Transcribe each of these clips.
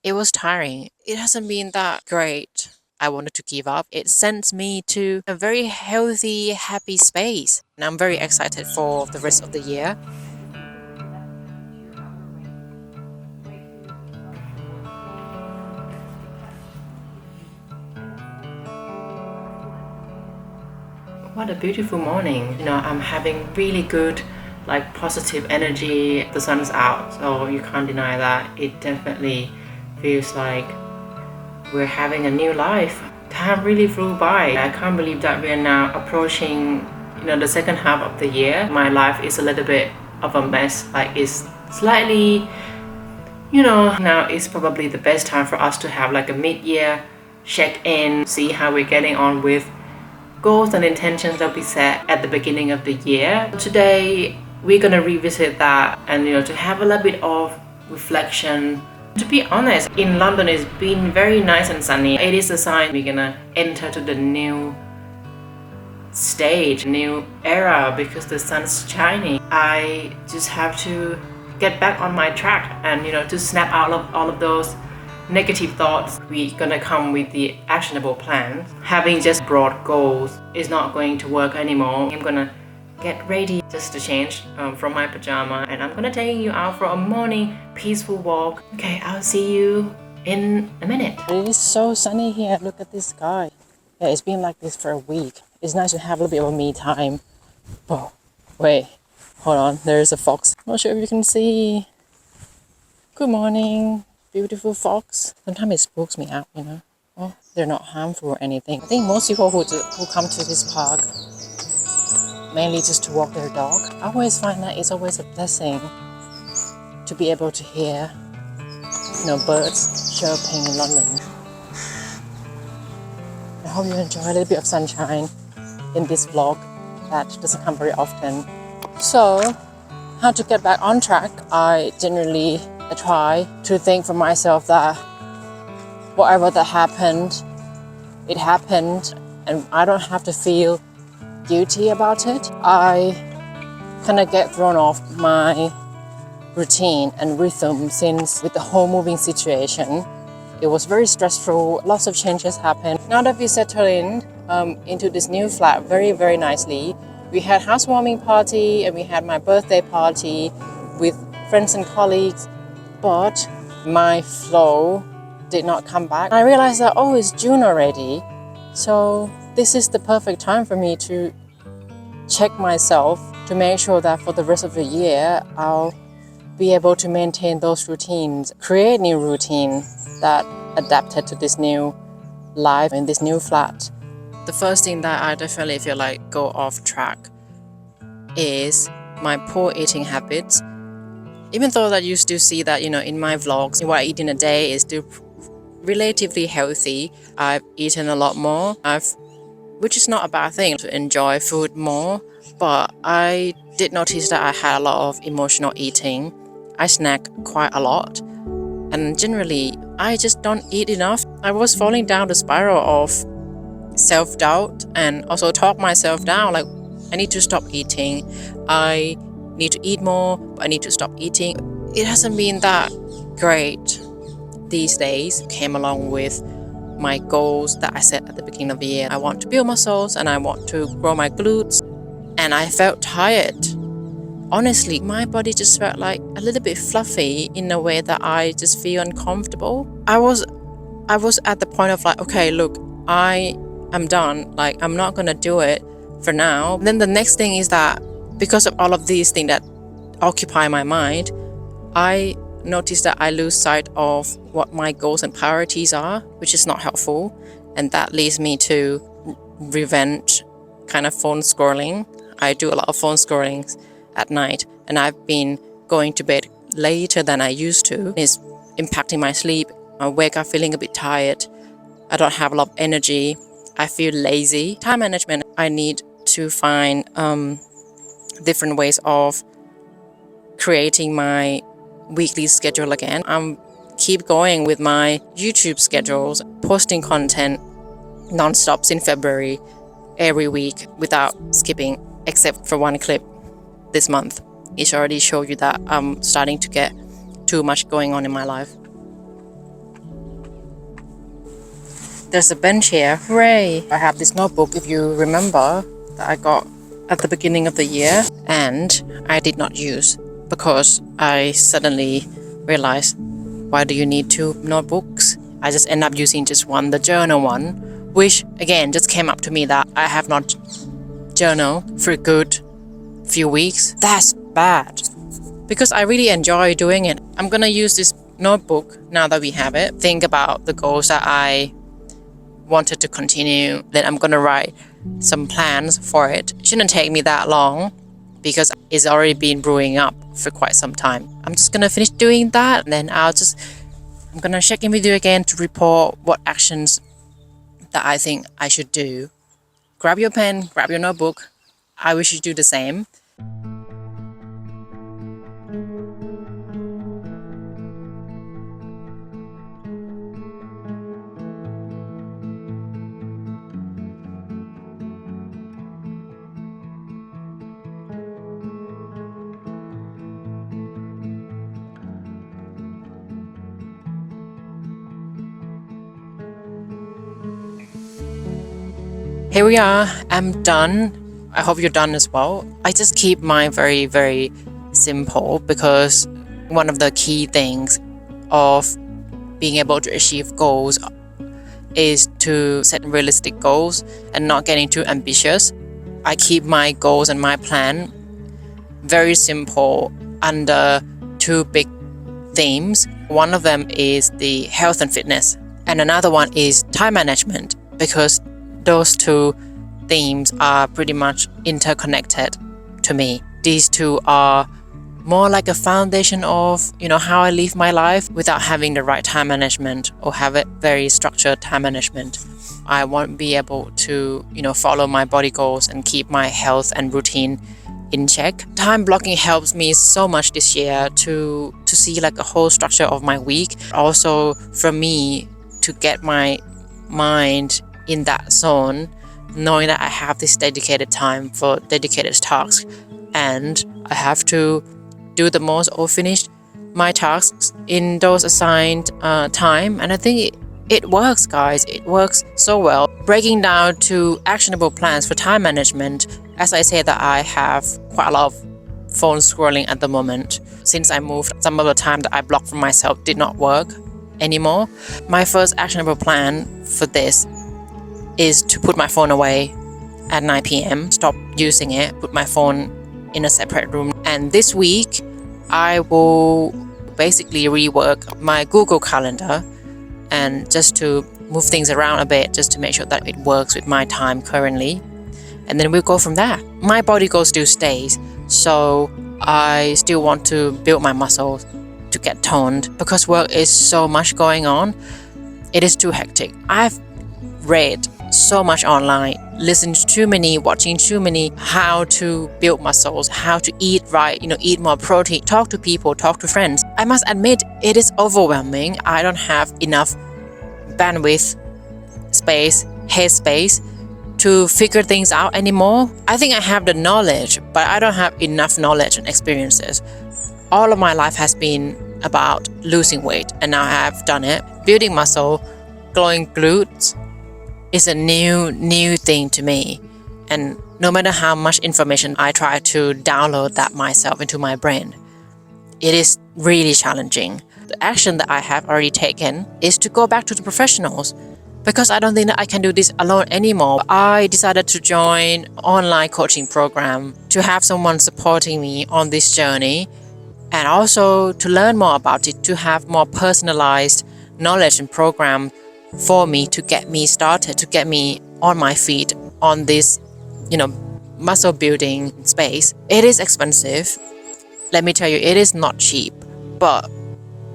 It was tiring. It hasn't been that great. I wanted to give up. It sends me to a very healthy, happy space. And I'm very excited for the rest of the year. What a beautiful morning. I'm having really good, like positive energy. The sun's out, so you can't deny that. It definitely feels like we're having a new life. Time really flew by. I can't believe that we're now approaching, the second half of the year. My life is a little bit of a mess. Like it's slightly, now is probably the best time for us to have like a mid-year check-in, see how we're getting on with goals and intentions that we set at the beginning of the year. Today, we're gonna revisit that and to have a little bit of reflection. To be honest, in London it's been very nice and sunny. It is a sign we're gonna enter to the new stage, new era because the sun's shining. I just have to get back on my track and to snap out of all of those negative thoughts. We're gonna come with the actionable plan. Having just broad goals is not going to work anymore. I'm gonna get ready just to change from my pajama and I'm gonna take you out for a morning peaceful walk. Okay, I'll see you in a minute. It is so sunny here. Look at this sky. Yeah, it's been like this for a week. It's nice to have a little bit of me time. Oh, wait, hold on. There's a fox. Not sure if you can see. Good morning, beautiful fox. Sometimes it spooks me out, Oh, they're not harmful or anything. I think most people who come to this park mainly just to walk their dog. I always find that it's always a blessing to be able to hear, birds chirping in London. I hope you enjoy a little bit of sunshine in this vlog that doesn't come very often. So, how to get back on track? I generally try to think for myself that whatever that happened, it happened, and I don't have to feel guilty about it. I kind of get thrown off my routine and rhythm since with the whole moving situation. It was very stressful. Lots of changes happened. Now that we settled into this new flat very, very nicely, we had housewarming party and we had my birthday party with friends and colleagues, but my flow did not come back. I realized that, it's June already. So this is the perfect time for me to check myself to make sure that for the rest of the year, I'll be able to maintain those routines, create new routine that adapted to this new life in this new flat. The first thing that I definitely feel like go off track is my poor eating habits. Even though that you still see that, in my vlogs, what I eat in a day is still relatively healthy. I've eaten a lot more, which is not a bad thing to enjoy food more. But I did notice that I had a lot of emotional eating. I snack quite a lot. And generally, I just don't eat enough. I was falling down the spiral of self-doubt and also talk myself down. Like, I need to stop eating. I need to eat more, but I need to stop eating. It hasn't been that great these days. Came along with my goals that I set at the beginning of the year. I want to build muscles and I want to grow my glutes. And I felt tired. Honestly, my body just felt like a little bit fluffy in a way that I just feel uncomfortable. I was at the point of like, okay, look, I am done. Like, I'm not gonna do it for now. Then the next thing is that because of all of these things that occupy my mind, I notice that I lose sight of what my goals and priorities are, which is not helpful. And that leads me to revenge kind of phone scrolling. I do a lot of phone scrolling at night, and I've been going to bed later than I used to. It's impacting my sleep. I wake up feeling a bit tired. I don't have a lot of energy. I feel lazy. Time management, I need to find different ways of creating my weekly schedule again. I'm keep going with my YouTube schedules, posting content non-stop in February every week without skipping, except for one clip this month. It already showed you that I'm starting to get too much going on in my life. there's a bench here. Hooray! I have this notebook, if you remember, that I got at the beginning of the year, and I did not use because I suddenly realized, why do you need two notebooks? I just end up using just one, the journal one, which again just came up to me that I have not journaled for a good few weeks. That's bad because I really enjoy doing it. I'm gonna use this notebook now that we have it. Think about the goals that I wanted to continue. Then I'm gonna write some plans for it. It shouldn't take me that long because it's already been brewing up for quite some time. I'm just gonna finish doing that, and then I'm gonna check in with you again to report what actions that I think I should do. Grab your pen, grab your notebook. I wish you do the same. Here we are, I'm done. I hope you're done as well. I just keep mine very, very simple because one of the key things of being able to achieve goals is to set realistic goals and not getting too ambitious. I keep my goals and my plan very simple under two big themes. One of them is the health and fitness, and another one is time management, because those two themes are pretty much interconnected to me. These two are more like a foundation of, how I live my life without having the right time management or have a very structured time management. I won't be able to, follow my body goals and keep my health and routine in check. Time blocking helps me so much this year to see like a whole structure of my week. Also for me to get my mind in that zone, knowing that I have this dedicated time for dedicated tasks and I have to do the most or finish my tasks in those assigned time. And I think it works, guys. It works so well. Breaking down to actionable plans for time management, as I said that I have quite a lot of phone scrolling at the moment. Since I moved, some of the time that I blocked for myself did not work anymore. My first actionable plan for this is to put my phone away at 9 p.m. Stop using it, put my phone in a separate room. And this week, I will basically rework my Google Calendar and just to move things around a bit, just to make sure that it works with my time currently. And then we'll go from there. My body goal still stays, so I still want to build my muscles to get toned because work is so much going on. It is too hectic. I've read so much online, listened to too many, watching too many, how to build muscles, how to eat right, eat more protein, talk to people, talk to friends. I must admit, it is overwhelming. I don't have enough bandwidth, space, headspace to figure things out anymore. I think I have the knowledge, but I don't have enough knowledge and experiences. All of my life has been about losing weight, and now I have done it. Building muscle, glowing glutes is a new thing to me. And no matter how much information I try to download that myself into my brain, it is really challenging. The action that I have already taken is to go back to the professionals because I don't think that I can do this alone anymore. I decided to join an online coaching program to have someone supporting me on this journey and also to learn more about it, to have more personalized knowledge and program for me to get me started, to get me on my feet on this, muscle building space. It is expensive. Let me tell you, it is not cheap, but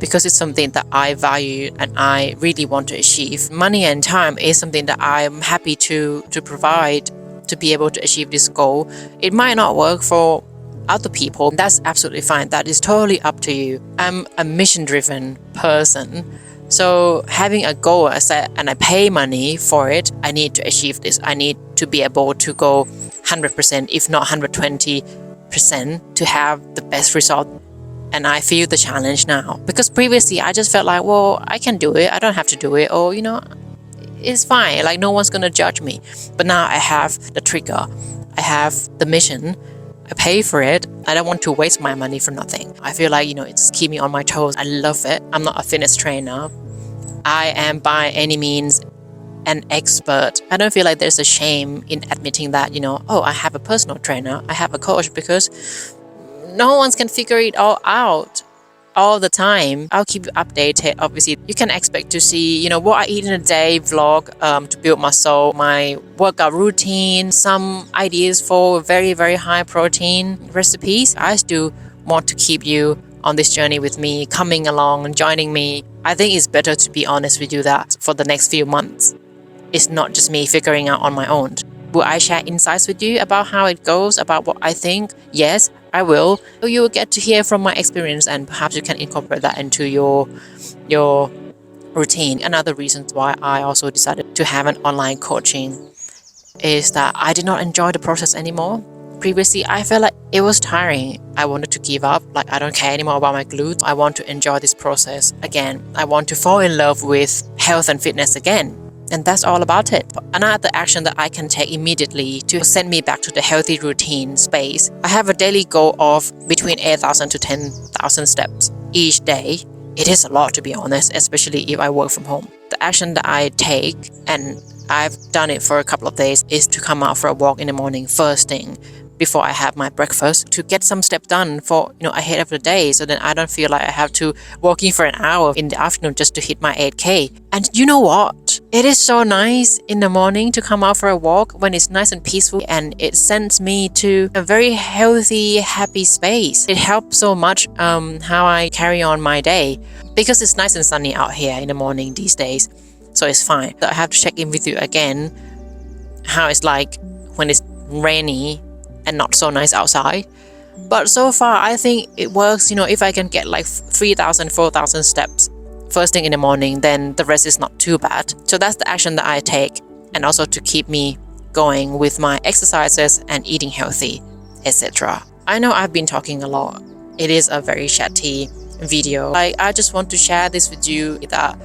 because it's something that I value and I really want to achieve, money and time is something that I'm happy to provide to be able to achieve this goal. It might not work for other people. That's absolutely fine. That is totally up to you. I'm a mission-driven person. So having a goal set and I pay money for it, I need to achieve this. I need to be able to go 100%, if not 120%, to have the best result. And I feel the challenge now because previously I just felt like, well, I can do it. I don't have to do it. Or, it's fine. Like, no one's gonna judge me. But now I have the trigger, I have the mission, I pay for it. I don't want to waste my money for nothing. I feel like, it just keeps me on my toes. I love it. I'm not a fitness trainer. I am by any means an expert. I don't feel like there's a shame in admitting that, oh, I have a personal trainer, I have a coach, because no one can figure it all out all the time. I'll keep you updated. Obviously, you can expect to see, what I eat in a day vlog to build muscle, my workout routine, some ideas for very, very high protein recipes. I still want to keep you on this journey with me, coming along and joining me. I think it's better to be honest with you that for the next few months, it's not just me figuring out on my own. Will I share insights with you about how it goes, about what I think? Yes, I will. You will get to hear from my experience, and perhaps you can incorporate that into your routine. Another reason why I also decided to have an online coaching is that I did not enjoy the process anymore. Previously, I felt like it was tiring. I wanted to give up. Like, I don't care anymore about my glutes. I want to enjoy this process again. I want to fall in love with health and fitness again. And that's all about it. Another action that I can take immediately to send me back to the healthy routine space. I have a daily goal of between 8,000 to 10,000 steps each day. It is a lot, to be honest, especially if I work from home. The action that I take, and I've done it for a couple of days, is to come out for a walk in the morning first thing before I have my breakfast, to get some steps done for ahead of the day, so then I don't feel like I have to walk in for an hour in the afternoon just to hit my 8K. And you know what? It is so nice in the morning to come out for a walk when it's nice and peaceful, and it sends me to a very healthy, happy space. It helps so much how I carry on my day, because it's nice and sunny out here in the morning these days, so it's fine. So I have to check in with you again how it's like when it's rainy and not so nice outside. But so far, I think it works. If I can get like 3,000, 4,000 steps first thing in the morning, then the rest is not too bad. So that's the action that I take, and also to keep me going with my exercises and eating healthy, etc. I know I've been talking a lot. It is a very chatty video. I just want to share this with you, that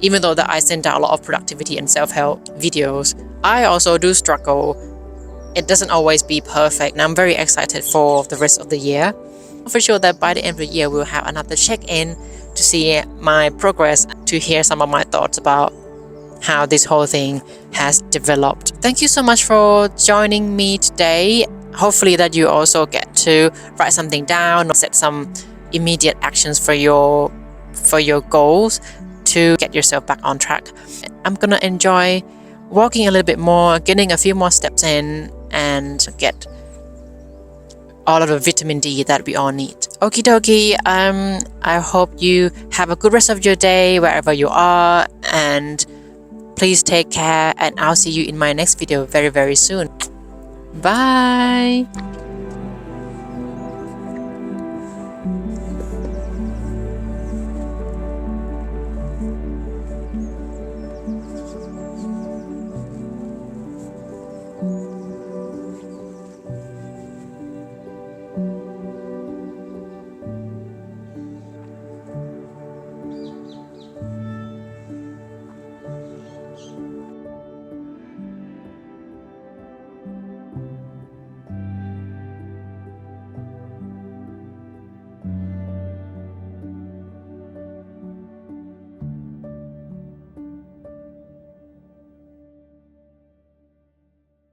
even though that I send out a lot of productivity and self-help videos, I also do struggle. It doesn't always be perfect, and I'm very excited for the rest of the year. For sure that by the end of the year, we'll have another check-in to see my progress, to hear some of my thoughts about how this whole thing has developed. Thank you so much for joining me today. Hopefully that you also get to write something down or set some immediate actions for your goals to get yourself back on track. I'm gonna enjoy walking a little bit more, getting a few more steps in, and get all of the vitamin D that we all need. Okie dokie, I hope you have a good rest of your day wherever you are, and please take care, and I'll see you in my next video very, very soon. Bye!